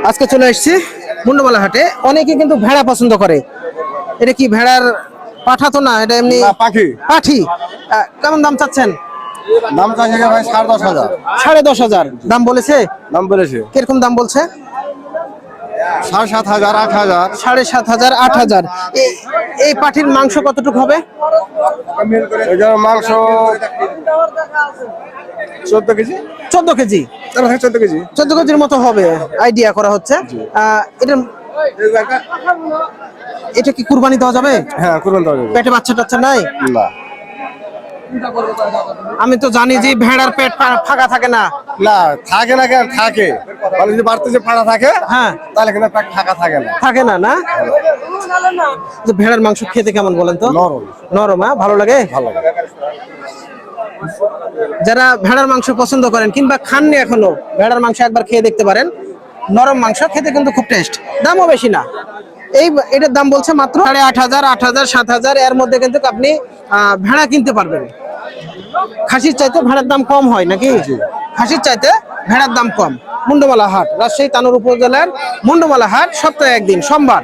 আজকে চলে এসেছি মুন্ডমালা হাটে। অনেকে কিন্তু ভেড়া পছন্দ করে। এটা কি ভেড়ার পাঠা তো না, এটা এমনি পাখি। পাঠি। কেমন দাম চাচ্ছেন? দাম চাইছে ভাই 10,500। 10,500 দাম বলেছে? দাম বলেছে কিরকম দাম বলছে? 7,500, 8,000। 7,500, 8,000। এই পাঠির মাংস কতটুকু হবে? এটার মাংস 14 কেজি। 14 কেজি। 14 কেজি। 14 কেজির মতো হবে আইডিয়া করা হচ্ছে। এটা এটা কি কুরবানি দেওয়া যাবে? হ্যাঁ, কুরবান দেওয়া যাবে। পেটে বাচ্চা টাচ্চা নাই? না আমি তো জানি যে ভেড়ার পেট ফাঁকা থাকে না। না, থাকে না কেন? থাকে। মানে যদি বাড়তে যে ফাড়া থাকে, হ্যাঁ, তাহলে কিন্তু পেট ফাঁকা থাকে না। থাকে না না। যে ভেড়ার মাংস খেতে কেমন বলেন তো? নরম। নরম, হ্যাঁ, ভালো লাগে। ভালো লাগে। যারা ভেড়ার মাংস পছন্দ করেন কিংবা খাননি এখনো, ভেড়ার মাংস একবার খেয়ে দেখতে পারেন। নরম মাংস খেতে কিন্তু খুব টেস্ট। দামও বেশি না। এটার দাম বলছে মাত্র 8,500, 8,000, 7,000 এর মধ্যে কিন্তু আপনি ভেড়া কিনতে পারবেন। খাসির চাইতে ভেড়ার দাম কম হয় নাকি? খাসির চাইতে ভেড়ার দাম কম। মুন্ডমালা হাট, রাজশাহী তানোর উপজেলার মুন্ডমালা হাট, সপ্তাহে একদিন সোমবার।